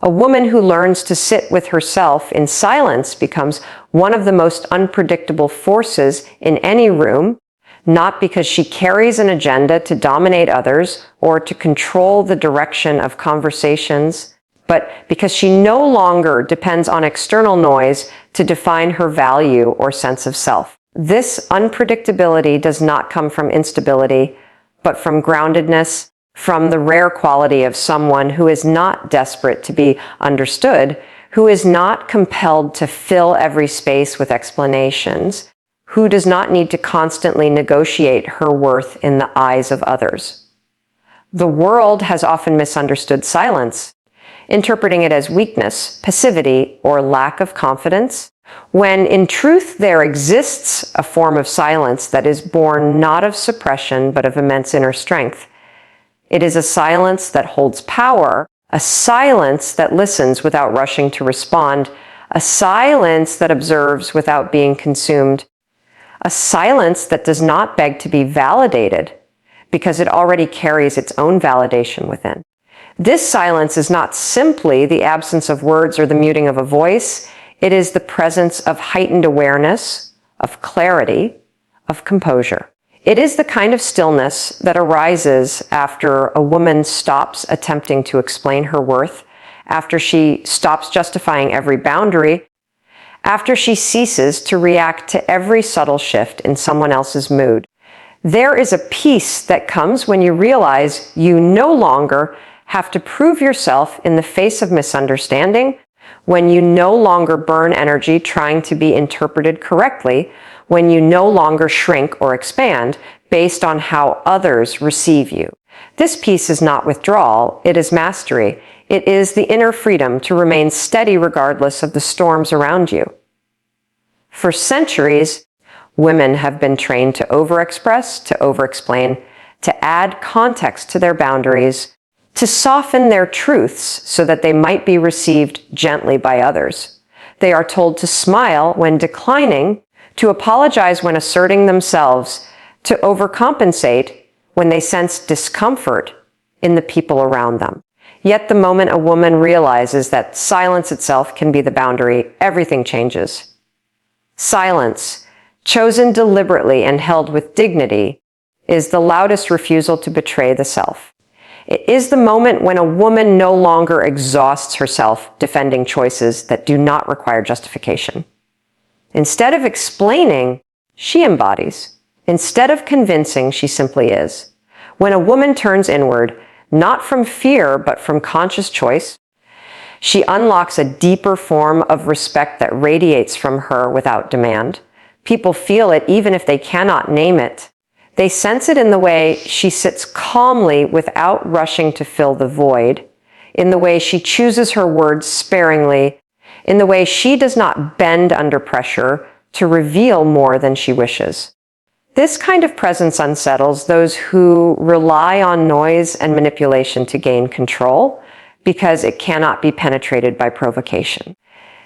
A woman who learns to sit with herself in silence becomes one of the most unpredictable forces in any room, not because she carries an agenda to dominate others or to control the direction of conversations, but because she no longer depends on external noise to define her value or sense of self. This unpredictability does not come from instability, but from groundedness, from the rare quality of someone who is not desperate to be understood, who is not compelled to fill every space with explanations, who does not need to constantly negotiate her worth in the eyes of others. The world has often misunderstood silence, interpreting it as weakness, passivity, or lack of confidence, when in truth there exists a form of silence that is born not of suppression but of immense inner strength. It is a silence that holds power, a silence that listens without rushing to respond, a silence that observes without being consumed, a silence that does not beg to be validated because it already carries its own validation within. This silence is not simply the absence of words or the muting of a voice. It is the presence of heightened awareness, of clarity, of composure. It is the kind of stillness that arises after a woman stops attempting to explain her worth, after she stops justifying every boundary, after she ceases to react to every subtle shift in someone else's mood. There is a peace that comes when you realize you no longer have to prove yourself in the face of misunderstanding, when you no longer burn energy trying to be interpreted correctly, when you no longer shrink or expand based on how others receive you. This peace is not withdrawal, it is mastery. It is the inner freedom to remain steady regardless of the storms around you. For centuries, women have been trained to overexpress, to overexplain, to add context to their boundaries, to soften their truths so that they might be received gently by others. They are told to smile when declining, to apologize when asserting themselves, to overcompensate when they sense discomfort in the people around them. Yet the moment a woman realizes that silence itself can be the boundary, everything changes. Silence, chosen deliberately and held with dignity, is the loudest refusal to betray the self. It is the moment when a woman no longer exhausts herself defending choices that do not require justification. Instead of explaining, she embodies. Instead of convincing, she simply is. When a woman turns inward, not from fear, but from conscious choice, she unlocks a deeper form of respect that radiates from her without demand. People feel it even if they cannot name it. They sense it in the way she sits calmly without rushing to fill the void, in the way she chooses her words sparingly, in the way she does not bend under pressure to reveal more than she wishes. This kind of presence unsettles those who rely on noise and manipulation to gain control because it cannot be penetrated by provocation.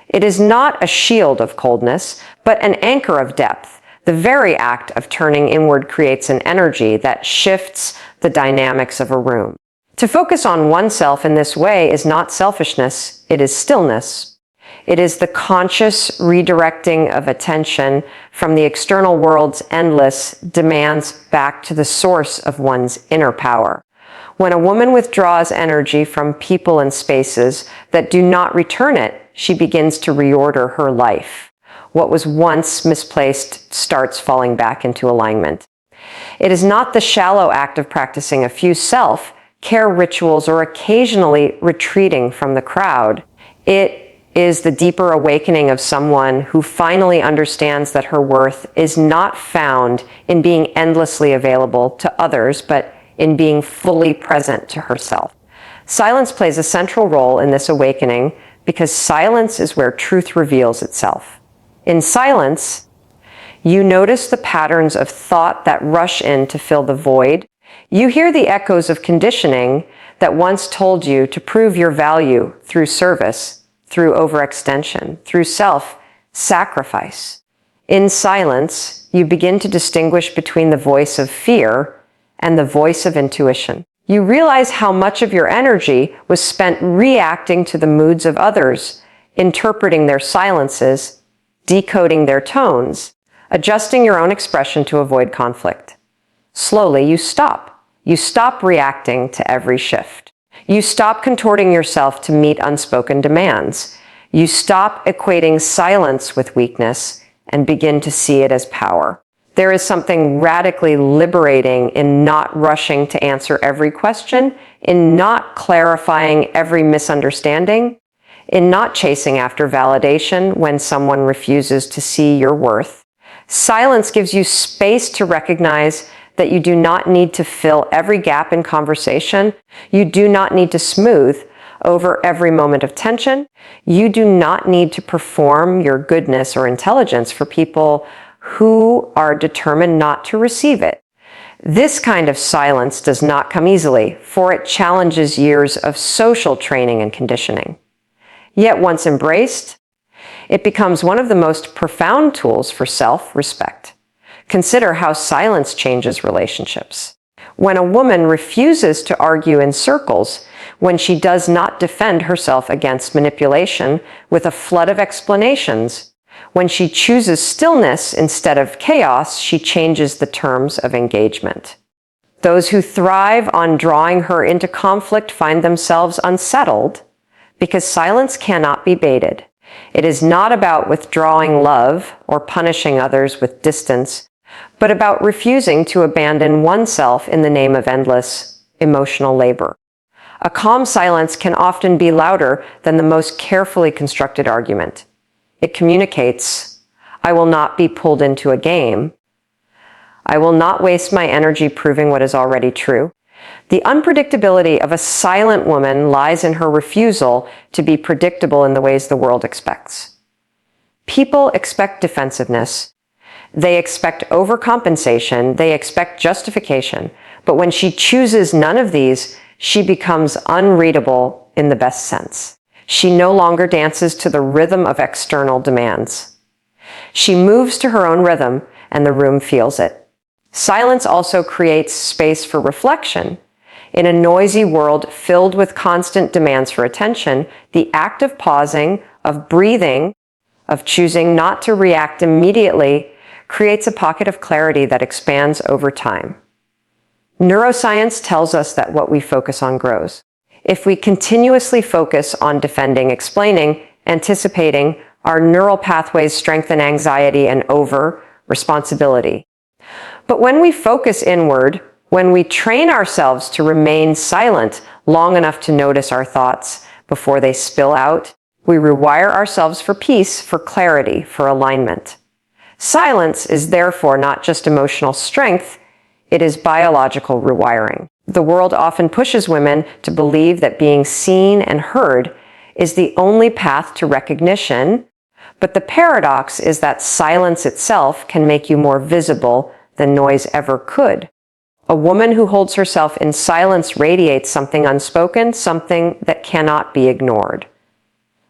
It is not a shield of coldness, but an anchor of depth. The very act of turning inward creates an energy that shifts the dynamics of a room. To focus on oneself in this way is not selfishness, it is stillness. It is the conscious redirecting of attention from the external world's endless demands back to the source of one's inner power. When a woman withdraws energy from people and spaces that do not return it, she begins to reorder her life. What was once misplaced starts falling back into alignment. It is not the shallow act of practicing a few self-care rituals or occasionally retreating from the crowd. It is the deeper awakening of someone who finally understands that her worth is not found in being endlessly available to others, but in being fully present to herself. Silence plays a central role in this awakening because silence is where truth reveals itself. In silence, you notice the patterns of thought that rush in to fill the void. You hear the echoes of conditioning that once told you to prove your value through service, through overextension, through self-sacrifice. In silence, you begin to distinguish between the voice of fear and the voice of intuition. You realize how much of your energy was spent reacting to the moods of others, interpreting their silences, decoding their tones, adjusting your own expression to avoid conflict. Slowly, you stop. You stop reacting to every shift. You stop contorting yourself to meet unspoken demands. You stop equating silence with weakness and begin to see it as power. There is something radically liberating in not rushing to answer every question, in not clarifying every misunderstanding, in not chasing after validation when someone refuses to see your worth. Silence gives you space to recognize that you do not need to fill every gap in conversation. You do not need to smooth over every moment of tension. You do not need to perform your goodness or intelligence for people who are determined not to receive it. This kind of silence does not come easily, for it challenges years of social training and conditioning. Yet once embraced, it becomes one of the most profound tools for self-respect. Consider how silence changes relationships. When a woman refuses to argue in circles, when she does not defend herself against manipulation with a flood of explanations, when she chooses stillness instead of chaos, she changes the terms of engagement. Those who thrive on drawing her into conflict find themselves unsettled because silence cannot be baited. It is not about withdrawing love or punishing others with distance, but about refusing to abandon oneself in the name of endless emotional labor. A calm silence can often be louder than the most carefully constructed argument. It communicates, I will not be pulled into a game. I will not waste my energy proving what is already true. The unpredictability of a silent woman lies in her refusal to be predictable in the ways the world expects. People expect defensiveness. They expect overcompensation. They expect justification. But when she chooses none of these, she becomes unreadable in the best sense. She no longer dances to the rhythm of external demands. She moves to her own rhythm, and the room feels it. Silence also creates space for reflection. In a noisy world filled with constant demands for attention, the act of pausing, of breathing, of choosing not to react immediately creates a pocket of clarity that expands over time. Neuroscience tells us that what we focus on grows. If we continuously focus on defending, explaining, anticipating, our neural pathways strengthen anxiety and over-responsibility. But when we focus inward, when we train ourselves to remain silent long enough to notice our thoughts before they spill out, we rewire ourselves for peace, for clarity, for alignment. Silence is therefore not just emotional strength, it is biological rewiring. The world often pushes women to believe that being seen and heard is the only path to recognition, but the paradox is that silence itself can make you more visible than noise ever could. A woman who holds herself in silence radiates something unspoken, something that cannot be ignored.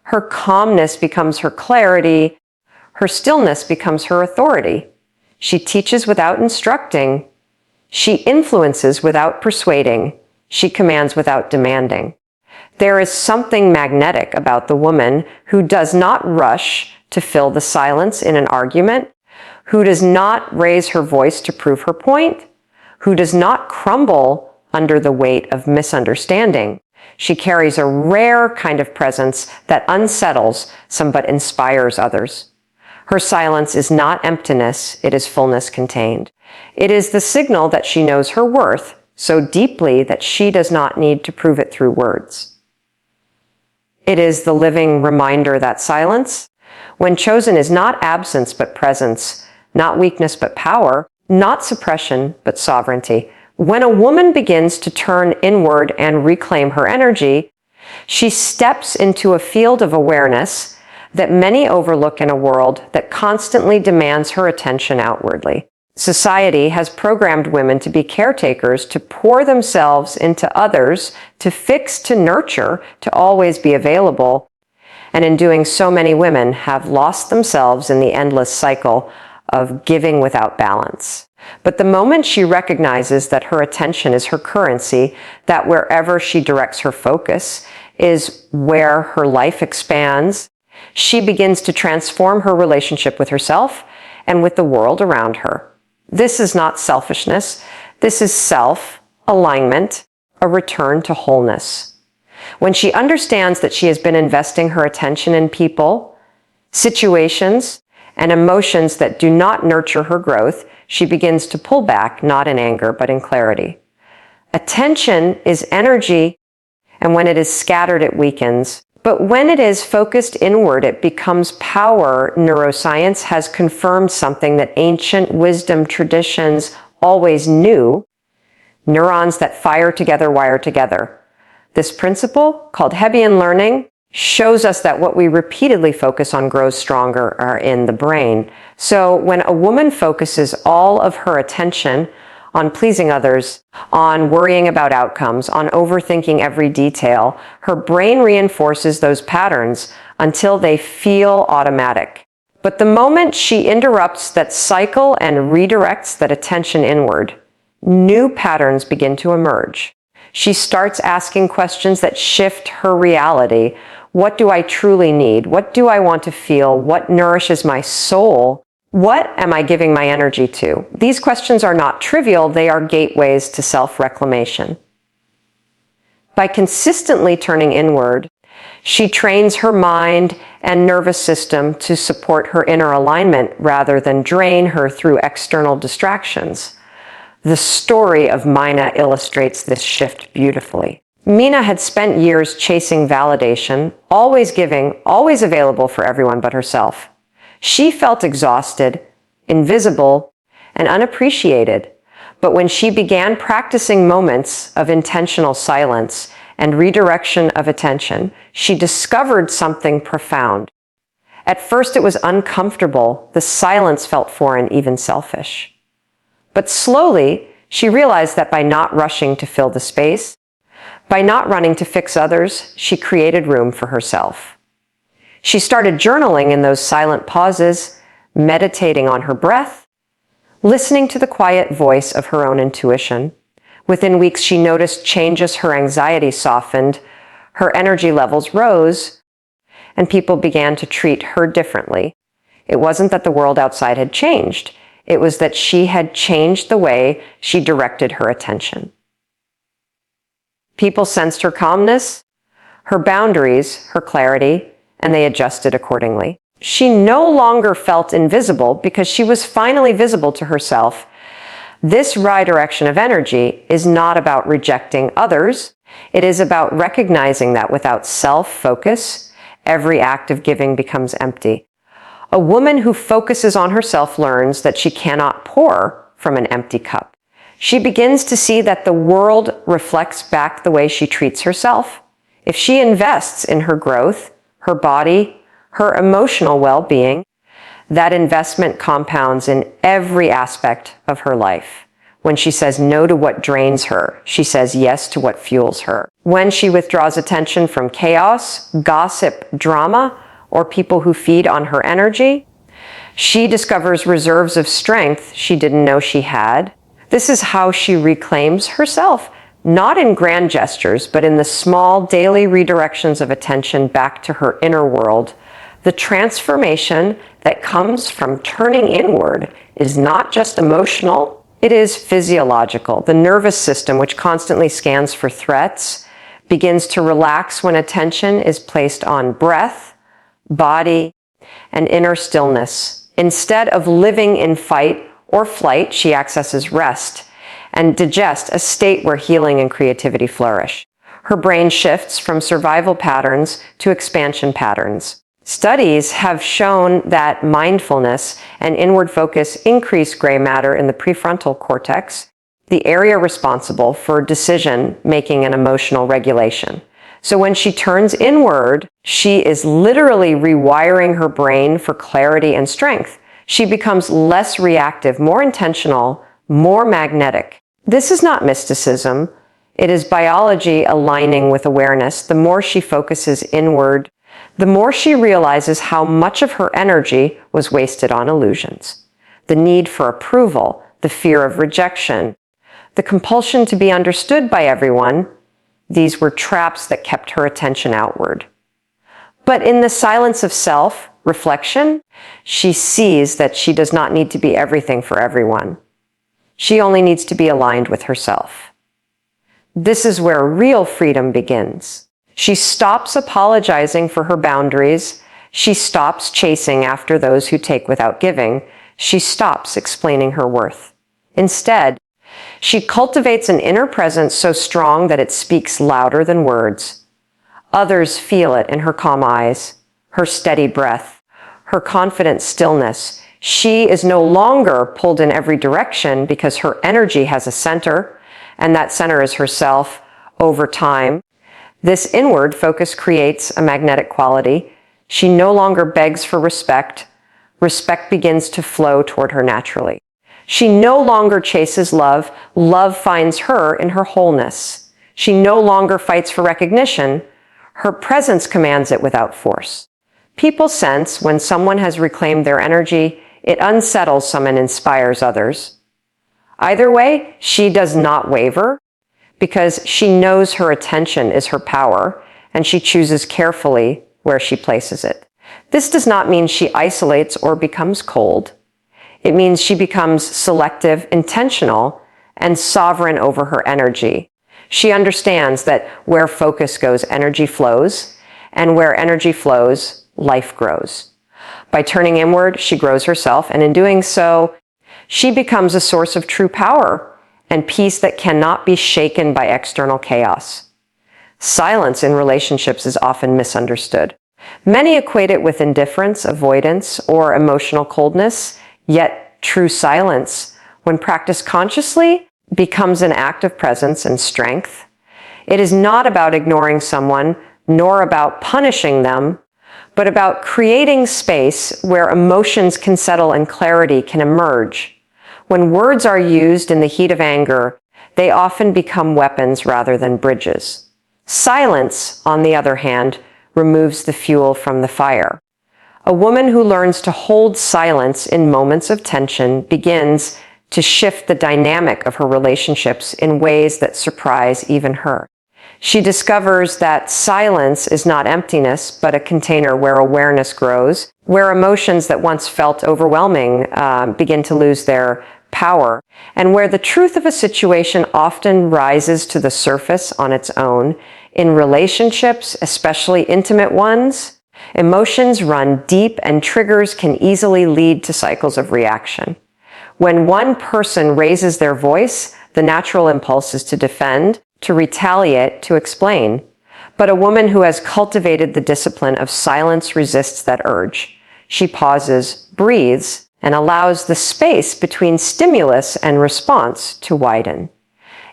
Her calmness becomes her clarity. Her stillness becomes her authority. She teaches without instructing. She influences without persuading. She commands without demanding. There is something magnetic about the woman who does not rush to fill the silence in an argument, who does not raise her voice to prove her point, who does not crumble under the weight of misunderstanding. She carries a rare kind of presence that unsettles some but inspires others. Her silence is not emptiness, it is fullness contained. It is the signal that she knows her worth so deeply that she does not need to prove it through words. It is the living reminder that silence, when chosen, is not absence but presence, not weakness but power, not suppression but sovereignty. When a woman begins to turn inward and reclaim her energy, she steps into a field of awareness that many overlook in a world that constantly demands her attention outwardly. Society has programmed women to be caretakers, to pour themselves into others, to fix, to nurture, to always be available. And in doing so, many women have lost themselves in the endless cycle of giving without balance. But the moment she recognizes that her attention is her currency, that wherever she directs her focus is where her life expands, she begins to transform her relationship with herself and with the world around her. This is not selfishness. This is self-alignment, a return to wholeness. When she understands that she has been investing her attention in people, situations, and emotions that do not nurture her growth, she begins to pull back, not in anger, but in clarity. Attention is energy, and when it is scattered, it weakens. But when it is focused inward, it becomes power. Neuroscience has confirmed something that ancient wisdom traditions always knew. Neurons that fire together wire together. This principle, called Hebbian learning, shows us that what we repeatedly focus on grows stronger in the brain. So when a woman focuses all of her attention on pleasing others, on worrying about outcomes, on overthinking every detail, her brain reinforces those patterns until they feel automatic. But the moment she interrupts that cycle and redirects that attention inward, new patterns begin to emerge. She starts asking questions that shift her reality. What do I truly need? What do I want to feel? What nourishes my soul? What am I giving my energy to? These questions are not trivial. They are gateways to self-reclamation. By consistently turning inward, she trains her mind and nervous system to support her inner alignment rather than drain her through external distractions. The story of Mina illustrates this shift beautifully. Mina had spent years chasing validation, always giving, always available for everyone but herself. She felt exhausted, invisible, and unappreciated. But when she began practicing moments of intentional silence and redirection of attention, she discovered something profound. At first it was uncomfortable. The silence felt foreign, even selfish. But slowly, she realized that by not rushing to fill the space, by not running to fix others, she created room for herself. She started journaling in those silent pauses, meditating on her breath, listening to the quiet voice of her own intuition. Within weeks, she noticed changes. Her anxiety softened, her energy levels rose, and people began to treat her differently. It wasn't that the world outside had changed. It was that she had changed the way she directed her attention. People sensed her calmness, her boundaries, her clarity, and they adjusted accordingly. She no longer felt invisible because she was finally visible to herself. This redirection of energy is not about rejecting others. It is about recognizing that without self-focus, every act of giving becomes empty. A woman who focuses on herself learns that she cannot pour from an empty cup. She begins to see that the world reflects back the way she treats herself. If she invests in her growth, her body, her emotional well-being, that investment compounds in every aspect of her life. When she says no to what drains her, she says yes to what fuels her. When she withdraws attention from chaos, gossip, drama, or people who feed on her energy, she discovers reserves of strength she didn't know she had. This is how she reclaims herself, not in grand gestures, but in the small daily redirections of attention back to her inner world. The transformation that comes from turning inward is not just emotional, it is physiological. The nervous system, which constantly scans for threats, begins to relax when attention is placed on breath, body, and inner stillness. Instead of living in fight or flight, she accesses rest and digest, a state where healing and creativity flourish. Her brain shifts from survival patterns to expansion patterns. Studies have shown that mindfulness and inward focus increase gray matter in the prefrontal cortex, the area responsible for decision-making and emotional regulation. So when she turns inward, she is literally rewiring her brain for clarity and strength. She becomes less reactive, more intentional, more magnetic. This is not mysticism. It is biology aligning with awareness. The more she focuses inward, the more she realizes how much of her energy was wasted on illusions. The need for approval, the fear of rejection, the compulsion to be understood by everyone. These were traps that kept her attention outward. But in the silence of self, reflection, she sees that she does not need to be everything for everyone. She only needs to be aligned with herself. This is where real freedom begins. She stops apologizing for her boundaries. She stops chasing after those who take without giving. She stops explaining her worth. Instead, she cultivates an inner presence so strong that it speaks louder than words. Others feel it in her calm eyes, her steady breath, her confident stillness. She is no longer pulled in every direction because her energy has a center, and that center is herself. Over time, this inward focus creates a magnetic quality. She no longer begs for respect. Respect begins to flow toward her naturally. She no longer chases love. Love finds her in her wholeness. She no longer fights for recognition. Her presence commands it without force. People sense when someone has reclaimed their energy. It unsettles some and inspires others. Either way, she does not waver because she knows her attention is her power, and she chooses carefully where she places it. This does not mean she isolates or becomes cold. It means she becomes selective, intentional, and sovereign over her energy. She understands that where focus goes, energy flows, and where energy flows, life grows. By turning inward, she grows herself, and in doing so, she becomes a source of true power and peace that cannot be shaken by external chaos. Silence in relationships is often misunderstood. Many equate it with indifference, avoidance, or emotional coldness, yet true silence, when practiced consciously, becomes an act of presence and strength. It is not about ignoring someone, nor about punishing them, but about creating space where emotions can settle and clarity can emerge. When words are used in the heat of anger, they often become weapons rather than bridges. Silence, on the other hand, removes the fuel from the fire. A woman who learns to hold silence in moments of tension begins to shift the dynamic of her relationships in ways that surprise even her. She discovers that silence is not emptiness, but a container where awareness grows, where emotions that once felt overwhelming begin to lose their power, and where the truth of a situation often rises to the surface on its own. In relationships, especially intimate ones, emotions run deep and triggers can easily lead to cycles of reaction. When one person raises their voice, the natural impulse is to defend, to retaliate, to explain. But a woman who has cultivated the discipline of silence resists that urge. She pauses, breathes, and allows the space between stimulus and response to widen.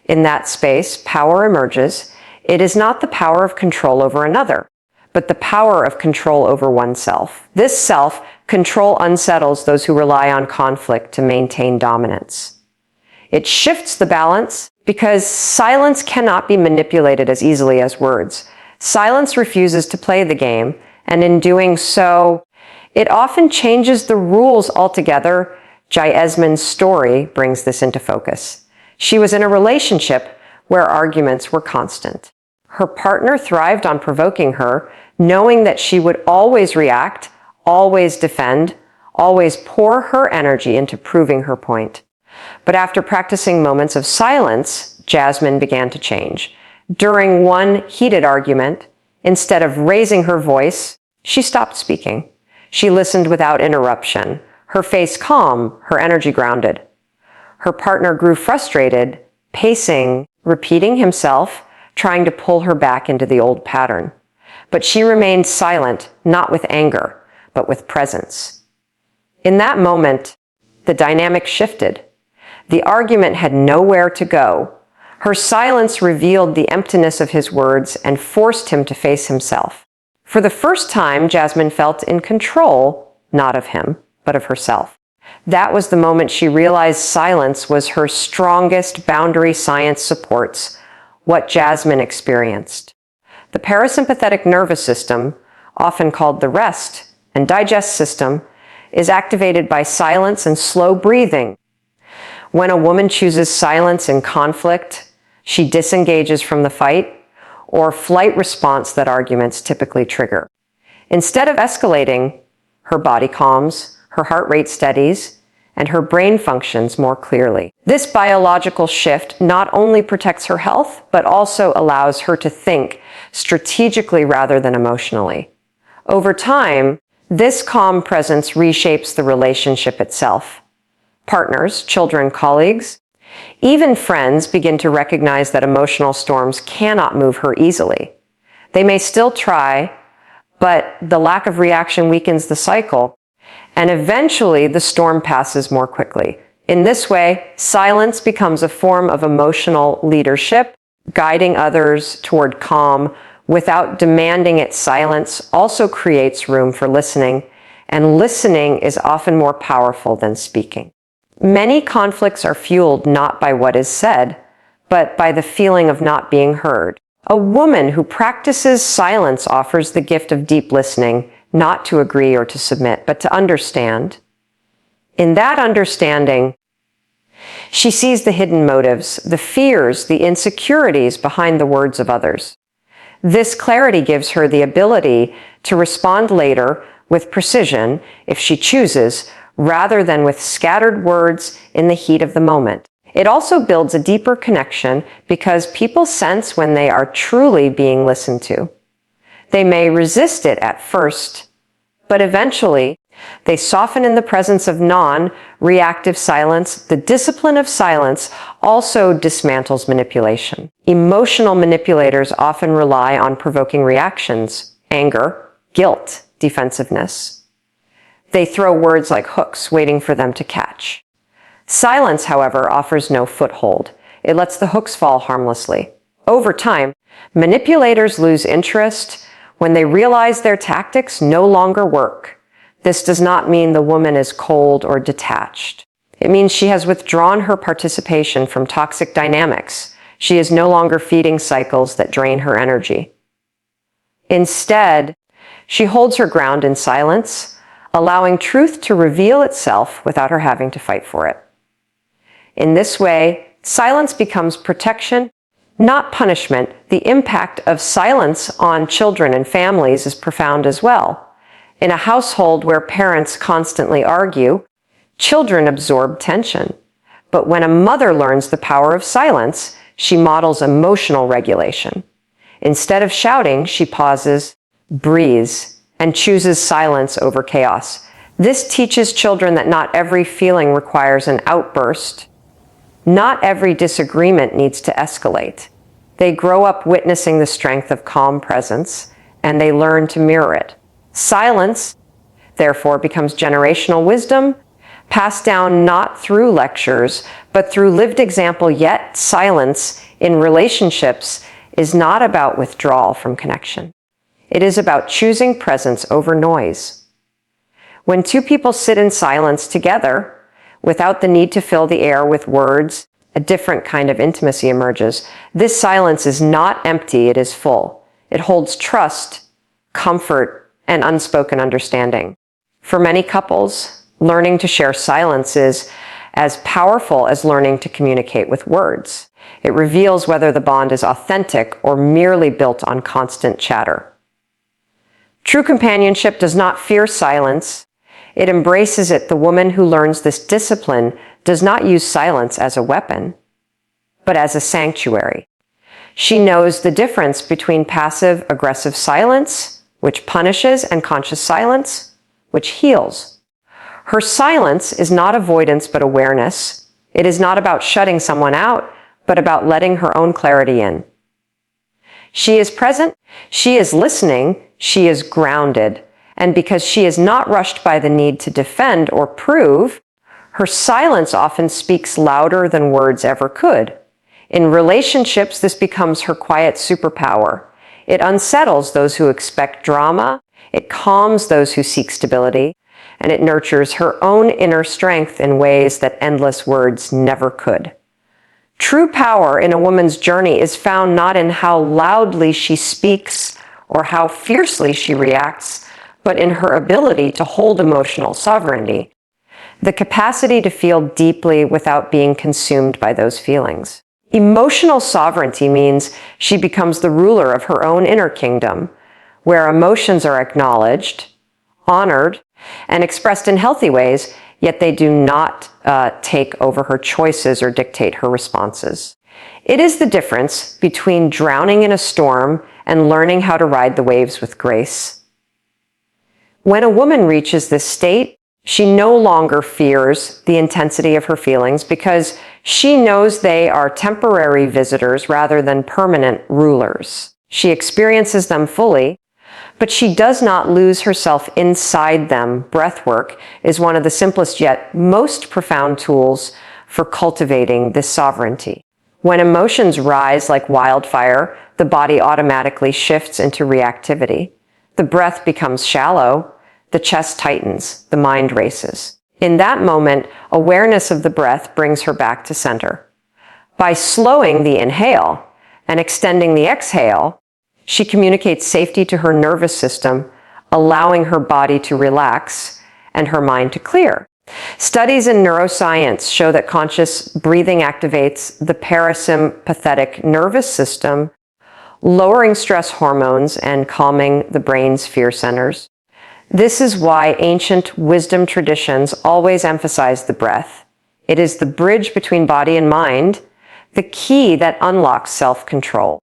In that space, power emerges. It is not the power of control over another, but the power of control over oneself. This self-control unsettles those who rely on conflict to maintain dominance. It shifts the balance because silence cannot be manipulated as easily as words. Silence refuses to play the game, and in doing so, it often changes the rules altogether. Jai Esmond's story brings this into focus. She was in a relationship where arguments were constant. Her partner thrived on provoking her, knowing that she would always react, always defend, always pour her energy into proving her point. But after practicing moments of silence, Jasmine began to change. During one heated argument, instead of raising her voice, she stopped speaking. She listened without interruption, her face calm, her energy grounded. Her partner grew frustrated, pacing, repeating himself, trying to pull her back into the old pattern. But she remained silent, not with anger, but with presence. In that moment, the dynamic shifted. The argument had nowhere to go. Her silence revealed the emptiness of his words and forced him to face himself. For the first time, Jasmine felt in control, not of him, but of herself. That was the moment she realized silence was her strongest boundary. Science supports what Jasmine experienced. The parasympathetic nervous system, often called the rest and digest system, is activated by silence and slow breathing. When a woman chooses silence in conflict, she disengages from the fight or flight response that arguments typically trigger. Instead of escalating, her body calms, her heart rate steadies, and her brain functions more clearly. This biological shift not only protects her health, but also allows her to think strategically rather than emotionally. Over time, this calm presence reshapes the relationship itself. Partners, children, colleagues, even friends begin to recognize that emotional storms cannot move her easily. They may still try, but the lack of reaction weakens the cycle, and eventually the storm passes more quickly. In this way, silence becomes a form of emotional leadership, guiding others toward calm without demanding it. Silence also creates room for listening, and listening is often more powerful than speaking. Many conflicts are fueled not by what is said, but by the feeling of not being heard. A woman who practices silence offers the gift of deep listening, not to agree or to submit, but to understand. In that understanding, she sees the hidden motives, the fears, the insecurities behind the words of others. This clarity gives her the ability to respond later with precision, if she chooses, rather than with scattered words in the heat of the moment. It also builds a deeper connection because people sense when they are truly being listened to. They may resist it at first, but eventually they soften in the presence of non-reactive silence. The discipline of silence also dismantles manipulation. Emotional manipulators often rely on provoking reactions, anger, guilt, defensiveness. They throw words like hooks, waiting for them to catch. Silence, however, offers no foothold. It lets the hooks fall harmlessly. Over time, manipulators lose interest when they realize their tactics no longer work. This does not mean the woman is cold or detached. It means she has withdrawn her participation from toxic dynamics. She is no longer feeding cycles that drain her energy. Instead, she holds her ground in silence, allowing truth to reveal itself without her having to fight for it. In this way, silence becomes protection, not punishment. The impact of silence on children and families is profound as well. In a household where parents constantly argue, children absorb tension. But when a mother learns the power of silence, she models emotional regulation. Instead of shouting, she pauses, breathes, and chooses silence over chaos. This teaches children that not every feeling requires an outburst. Not every disagreement needs to escalate. They grow up witnessing the strength of calm presence, and they learn to mirror it. Silence, therefore, becomes generational wisdom, passed down not through lectures, but through lived example. Yet silence in relationships is not about withdrawal from connection. It is about choosing presence over noise. When two people sit in silence together, without the need to fill the air with words, a different kind of intimacy emerges. This silence is not empty, it is full. It holds trust, comfort, and unspoken understanding. For many couples, learning to share silence is as powerful as learning to communicate with words. It reveals whether the bond is authentic or merely built on constant chatter. True companionship does not fear silence. It embraces it. The woman who learns this discipline does not use silence as a weapon, but as a sanctuary. She knows the difference between passive-aggressive silence, which punishes, and conscious silence, which heals. Her silence is not avoidance, but awareness. It is not about shutting someone out, but about letting her own clarity in. She is present, she is listening, she is grounded. And because she is not rushed by the need to defend or prove, her silence often speaks louder than words ever could. In relationships, this becomes her quiet superpower. It unsettles those who expect drama, it calms those who seek stability, and it nurtures her own inner strength in ways that endless words never could. True power in a woman's journey is found not in how loudly she speaks or how fiercely she reacts, but in her ability to hold emotional sovereignty. the capacity to feel deeply without being consumed by those feelings. Emotional sovereignty means she becomes the ruler of her own inner kingdom, where emotions are acknowledged, honored, and expressed in healthy ways, yet they do not take over her choices or dictate her responses. It is the difference between drowning in a storm and learning how to ride the waves with grace. When a woman reaches this state, she no longer fears the intensity of her feelings because she knows they are temporary visitors rather than permanent rulers. She experiences them fully, but she does not lose herself inside them. Breathwork is one of the simplest yet most profound tools for cultivating this sovereignty. When emotions rise like wildfire, the body automatically shifts into reactivity. The breath becomes shallow, the chest tightens, the mind races. In that moment, awareness of the breath brings her back to center. By slowing the inhale and extending the exhale, she communicates safety to her nervous system, allowing her body to relax and her mind to clear. Studies in neuroscience show that conscious breathing activates the parasympathetic nervous system, lowering stress hormones and calming the brain's fear centers. This is why ancient wisdom traditions always emphasize the breath. It is the bridge between body and mind, the key that unlocks self-control.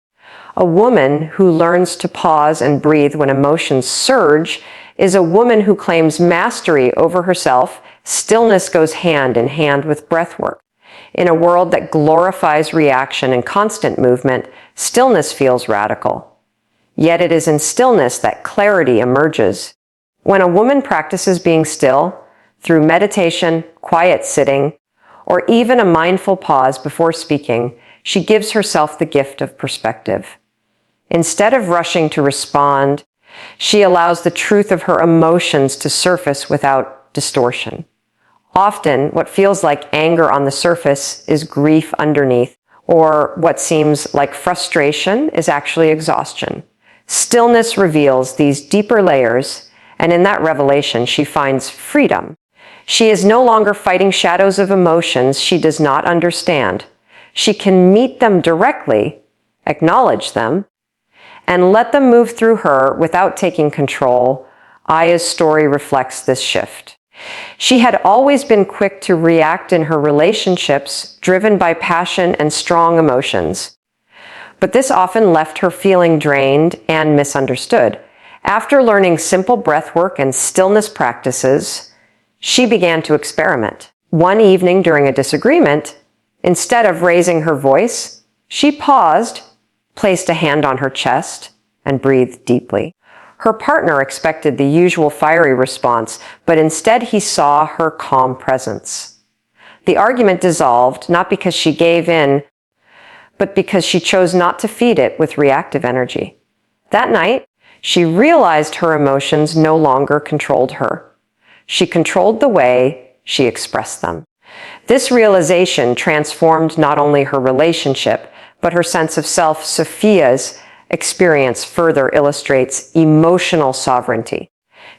A woman who learns to pause and breathe when emotions surge is a woman who claims mastery over herself. Stillness goes hand in hand with breathwork. In a world that glorifies reaction and constant movement, stillness feels radical. Yet it is in stillness that clarity emerges. When a woman practices being still, through meditation, quiet sitting, or even a mindful pause before speaking, she gives herself the gift of perspective. Instead of rushing to respond, she allows the truth of her emotions to surface without distortion. Often, what feels like anger on the surface is grief underneath, or what seems like frustration is actually exhaustion. Stillness reveals these deeper layers, and in that revelation, she finds freedom. She is no longer fighting shadows of emotions she does not understand. She can meet them directly, acknowledge them, and let them move through her without taking control. Aya's story reflects this shift. She had always been quick to react in her relationships, driven by passion and strong emotions. But this often left her feeling drained and misunderstood. After learning simple breathwork and stillness practices, she began to experiment. One evening during a disagreement, instead of raising her voice, she paused, placed a hand on her chest, and breathed deeply. Her partner expected the usual fiery response, but instead he saw her calm presence. The argument dissolved, not because she gave in, but because she chose not to feed it with reactive energy. That night, she realized her emotions no longer controlled her. She controlled the way she expressed them. This realization transformed not only her relationship, but her sense of self. Sophia's experience further illustrates emotional sovereignty.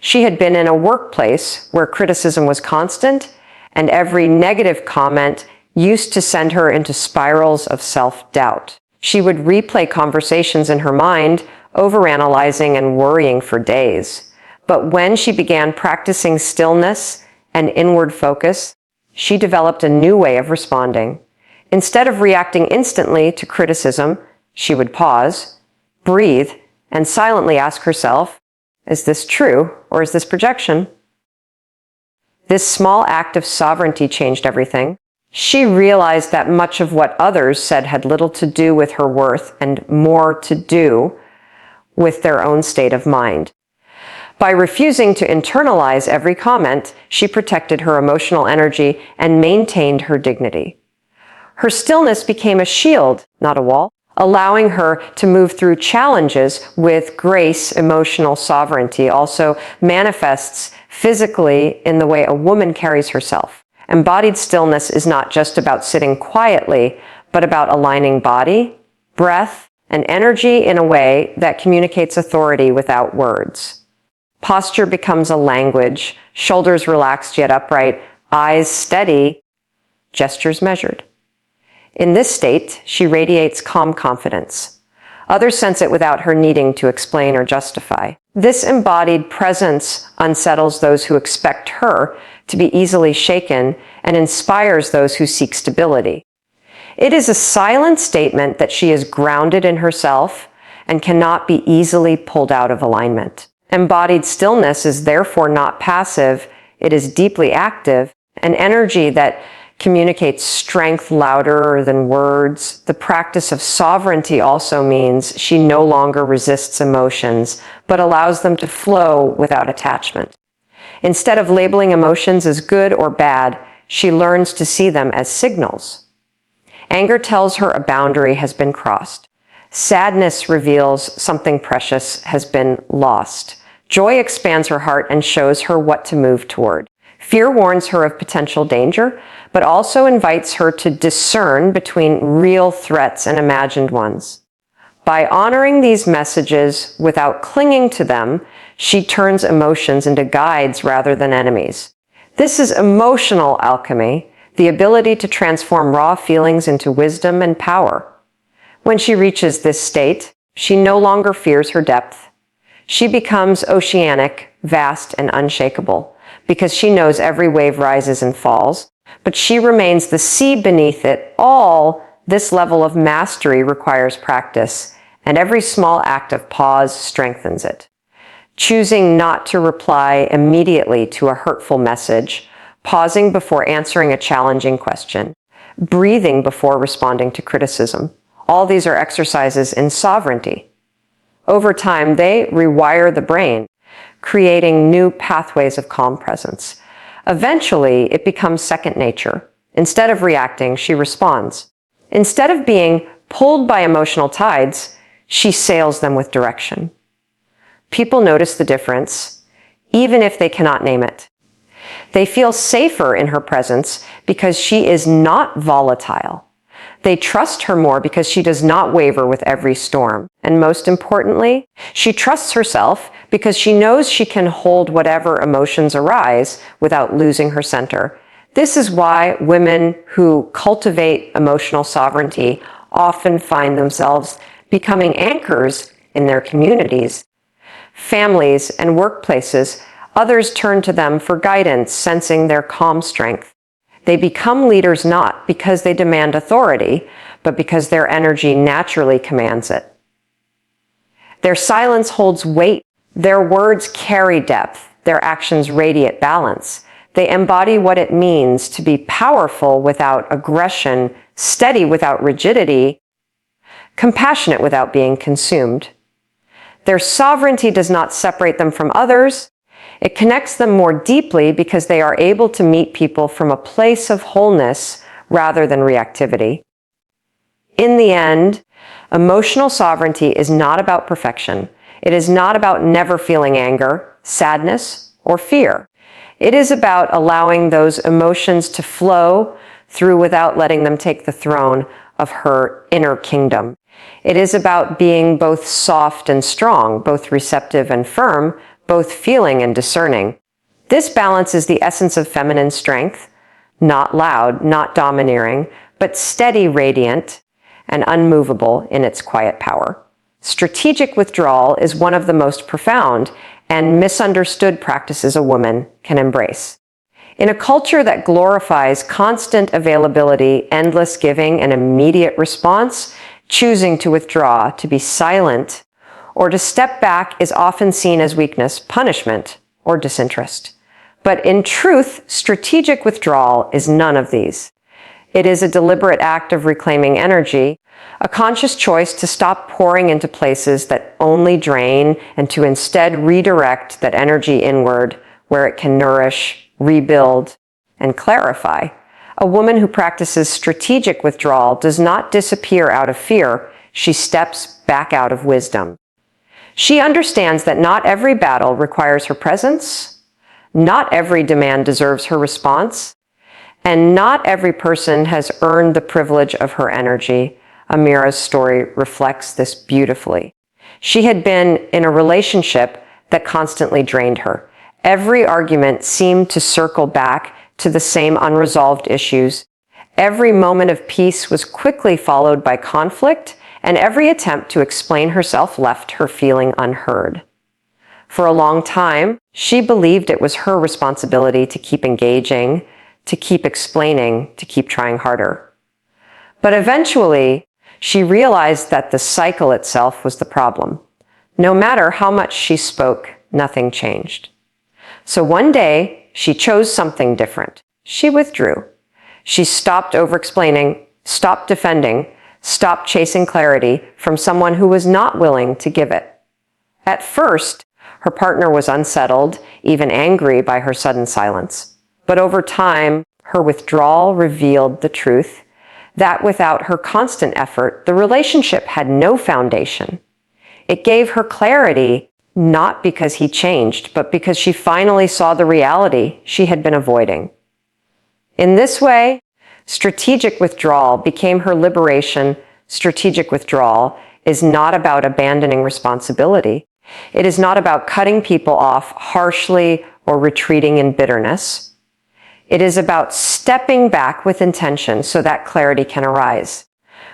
She had been in a workplace where criticism was constant, and every negative comment used to send her into spirals of self-doubt. She would replay conversations in her mind, overanalyzing and worrying for days. But when she began practicing stillness and inward focus, she developed a new way of responding. Instead of reacting instantly to criticism, she would pause, breathe, and silently ask herself, is this true or is this projection? This small act of sovereignty changed everything. She realized that much of what others said had little to do with her worth and more to do with their own state of mind. By refusing to internalize every comment, she protected her emotional energy and maintained her dignity. Her stillness became a shield, not a wall, allowing her to move through challenges with grace. Emotional sovereignty also manifests physically in the way a woman carries herself. Embodied stillness is not just about sitting quietly, but about aligning body, breath, and energy in a way that communicates authority without words. Posture becomes a language, shoulders relaxed yet upright, eyes steady, gestures measured. In this state, she radiates calm confidence. Others sense it without her needing to explain or justify. This embodied presence unsettles those who expect her to be easily shaken and inspires those who seek stability. It is a silent statement that she is grounded in herself and cannot be easily pulled out of alignment. Embodied stillness is therefore not passive, it is deeply active, an energy that communicates strength louder than words. The practice of sovereignty also means she no longer resists emotions, but allows them to flow without attachment. Instead of labeling emotions as good or bad, she learns to see them as signals. Anger tells her a boundary has been crossed. Sadness reveals something precious has been lost. Joy expands her heart and shows her what to move toward. Fear warns her of potential danger, but also invites her to discern between real threats and imagined ones. By honoring these messages without clinging to them, she turns emotions into guides rather than enemies. This is emotional alchemy, the ability to transform raw feelings into wisdom and power. When she reaches this state, she no longer fears her depth. She becomes oceanic, vast, and unshakable, because she knows every wave rises and falls, but she remains the sea beneath it all. This level of mastery requires practice, and every small act of pause strengthens it. Choosing not to reply immediately to a hurtful message, pausing before answering a challenging question, breathing before responding to criticism. All these are exercises in sovereignty. Over time, they rewire the brain, creating new pathways of calm presence. Eventually, it becomes second nature. Instead of reacting, she responds. Instead of being pulled by emotional tides, she sails them with direction. People notice the difference, even if they cannot name it. They feel safer in her presence because she is not volatile. They trust her more because she does not waver with every storm. And most importantly, she trusts herself because she knows she can hold whatever emotions arise without losing her center. This is why women who cultivate emotional sovereignty often find themselves becoming anchors in their communities, families, and workplaces. Others turn to them for guidance, sensing their calm strength. They become leaders not because they demand authority, but because their energy naturally commands it. Their silence holds weight. Their words carry depth. Their actions radiate balance. They embody what it means to be powerful without aggression, steady without rigidity, compassionate without being consumed. Their sovereignty does not separate them from others. It connects them more deeply because they are able to meet people from a place of wholeness rather than reactivity. In the end, emotional sovereignty is not about perfection. It is not about never feeling anger, sadness, or fear. It is about allowing those emotions to flow through without letting them take the throne of her inner kingdom. It is about being both soft and strong, both receptive and firm, both feeling and discerning. This balance is the essence of feminine strength, not loud, not domineering, but steady, radiant, and unmovable in its quiet power. Strategic withdrawal is one of the most profound and misunderstood practices a woman can embrace. In a culture that glorifies constant availability, endless giving, and immediate response, choosing to withdraw, to be silent, or to step back is often seen as weakness, punishment, or disinterest. But in truth, strategic withdrawal is none of these. It is a deliberate act of reclaiming energy, a conscious choice to stop pouring into places that only drain and to instead redirect that energy inward where it can nourish, rebuild, and clarify. A woman who practices strategic withdrawal does not disappear out of fear. She steps back out of wisdom. She understands that not every battle requires her presence, not every demand deserves her response, and not every person has earned the privilege of her energy. Amira's story reflects this beautifully. She had been in a relationship that constantly drained her. Every argument seemed to circle back to the same unresolved issues. Every moment of peace was quickly followed by conflict, and every attempt to explain herself left her feeling unheard. For a long time, she believed it was her responsibility to keep engaging, to keep explaining, to keep trying harder. But eventually, she realized that the cycle itself was the problem. No matter how much she spoke, nothing changed. So one day, she chose something different. She withdrew. She stopped over-explaining, stopped defending, stopped chasing clarity from someone who was not willing to give it. At first, her partner was unsettled, even angry by her sudden silence. But over time, her withdrawal revealed the truth that without her constant effort, the relationship had no foundation. It gave her clarity, not because he changed, but because she finally saw the reality she had been avoiding. In this way, strategic withdrawal became her liberation. Strategic withdrawal is not about abandoning responsibility. It is not about cutting people off harshly or retreating in bitterness. It is about stepping back with intention so that clarity can arise.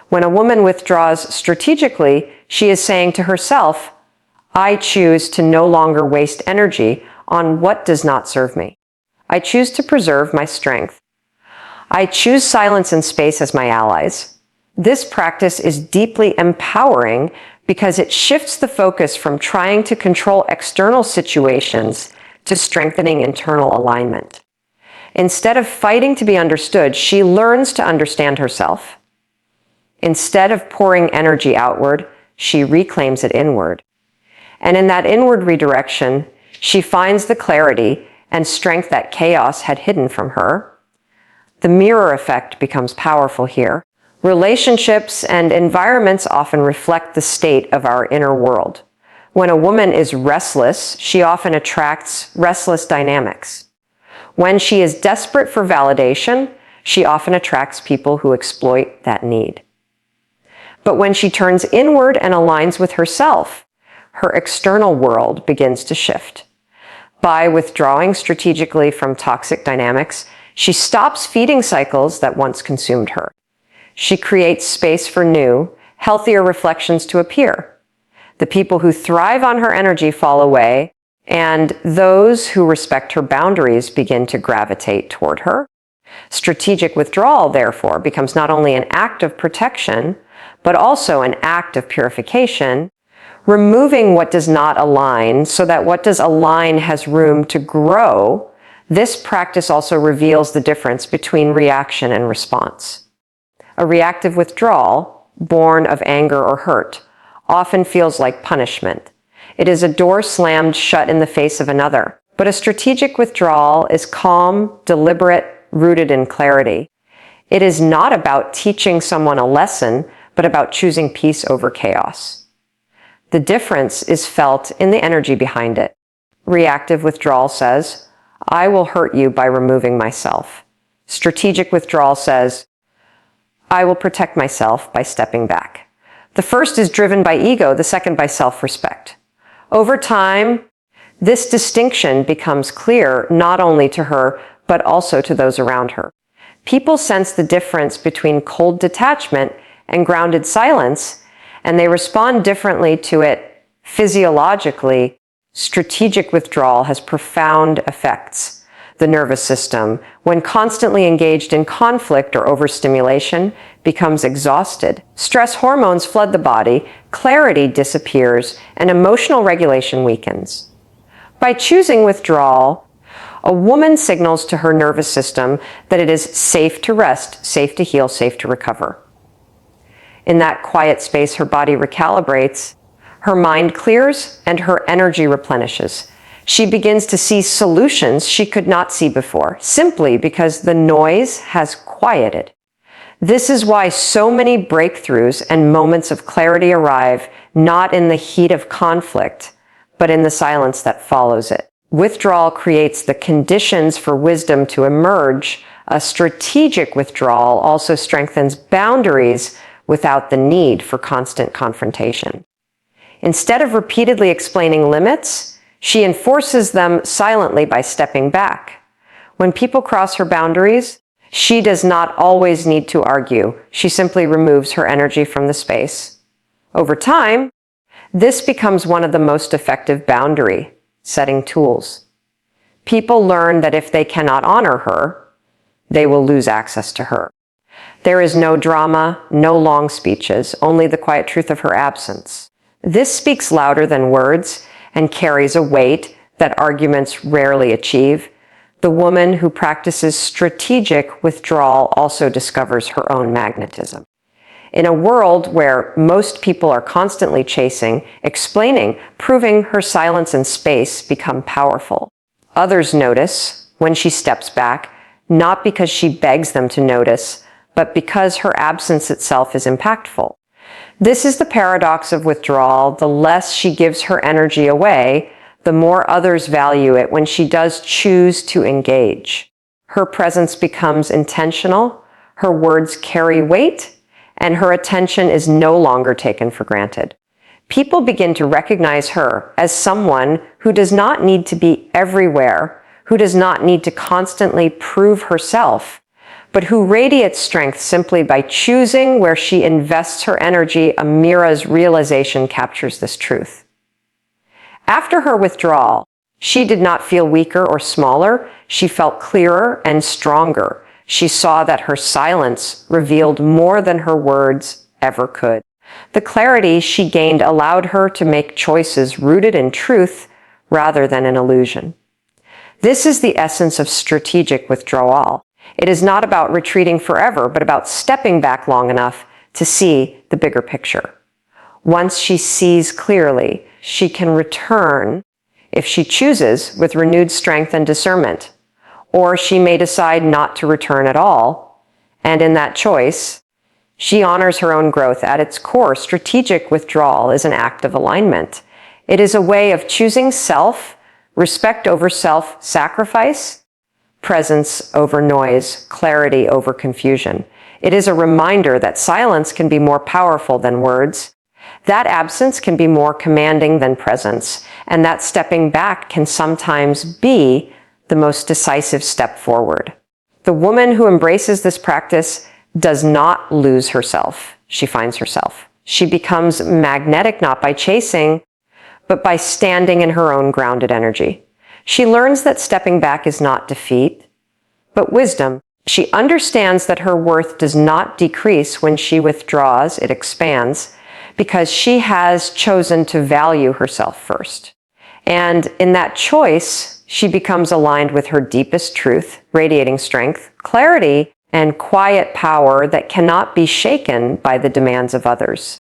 When a woman withdraws strategically, she is saying to herself, I choose to no longer waste energy on what does not serve me. I choose to preserve my strength. I choose silence and space as my allies. This practice is deeply empowering because it shifts the focus from trying to control external situations to strengthening internal alignment. Instead of fighting to be understood, she learns to understand herself. Instead of pouring energy outward, she reclaims it inward. And in that inward redirection, she finds the clarity and strength that chaos had hidden from her. The mirror effect becomes powerful here. Relationships and environments often reflect the state of our inner world. When a woman is restless, she often attracts restless dynamics. When she is desperate for validation, she often attracts people who exploit that need. But when she turns inward and aligns with herself, her external world begins to shift. By withdrawing strategically from toxic dynamics, she stops feeding cycles that once consumed her. She creates space for new, healthier reflections to appear. The people who thrive on her energy fall away, and those who respect her boundaries begin to gravitate toward her. Strategic withdrawal, therefore, becomes not only an act of protection, but also an act of purification, removing what does not align so that what does align has room to grow. This practice also reveals the difference between reaction and response. A reactive withdrawal, born of anger or hurt, often feels like punishment. It is a door slammed shut in the face of another. But a strategic withdrawal is calm, deliberate, rooted in clarity. It is not about teaching someone a lesson, but about choosing peace over chaos. The difference is felt in the energy behind it. Reactive withdrawal says, I will hurt you by removing myself. Strategic withdrawal says, I will protect myself by stepping back. The first is driven by ego, the second by self-respect. Over time, this distinction becomes clear not only to her, but also to those around her. People sense the difference between cold detachment and grounded silence, and they respond differently to it physiologically. Strategic withdrawal has profound effects. The nervous system, when constantly engaged in conflict or overstimulation, becomes exhausted. Stress hormones flood the body, clarity disappears, and emotional regulation weakens. By choosing withdrawal, a woman signals to her nervous system that it is safe to rest, safe to heal, safe to recover. In that quiet space, her body recalibrates, her mind clears, and her energy replenishes. She begins to see solutions she could not see before, simply because the noise has quieted. This is why so many breakthroughs and moments of clarity arrive not in the heat of conflict, but in the silence that follows it. Withdrawal creates the conditions for wisdom to emerge. A strategic withdrawal also strengthens boundaries without the need for constant confrontation. Instead of repeatedly explaining limits, she enforces them silently by stepping back. When people cross her boundaries, she does not always need to argue. She simply removes her energy from the space. Over time, this becomes one of the most effective boundary setting tools. People learn that if they cannot honor her, they will lose access to her. There is no drama, no long speeches, only the quiet truth of her absence. This speaks louder than words and carries a weight that arguments rarely achieve. The woman who practices strategic withdrawal also discovers her own magnetism. In a world where most people are constantly chasing, explaining, proving, her silence and space become powerful. Others notice when she steps back, not because she begs them to notice, but because her absence itself is impactful. This is the paradox of withdrawal. The less she gives her energy away, the more others value it when she does choose to engage. Her presence becomes intentional, her words carry weight, and her attention is no longer taken for granted. People begin to recognize her as someone who does not need to be everywhere, who does not need to constantly prove herself, but who radiates strength simply by choosing where she invests her energy. Amira's realization captures this truth. After her withdrawal, she did not feel weaker or smaller. She felt clearer and stronger. She saw that her silence revealed more than her words ever could. The clarity she gained allowed her to make choices rooted in truth rather than in illusion. This is the essence of strategic withdrawal. It is not about retreating forever, but about stepping back long enough to see the bigger picture. Once she sees clearly, she can return, if she chooses, with renewed strength and discernment. Or she may decide not to return at all, and in that choice, she honors her own growth. At its core, strategic withdrawal is an act of alignment. It is a way of choosing self, respect over self-sacrifice, presence over noise, clarity over confusion. It is a reminder that silence can be more powerful than words, that absence can be more commanding than presence, and that stepping back can sometimes be the most decisive step forward. The woman who embraces this practice does not lose herself. She finds herself. She becomes magnetic not by chasing, but by standing in her own grounded energy. She learns that stepping back is not defeat, but wisdom. She understands that her worth does not decrease when she withdraws, it expands, because she has chosen to value herself first. And in that choice, she becomes aligned with her deepest truth, radiating strength, clarity, and quiet power that cannot be shaken by the demands of others.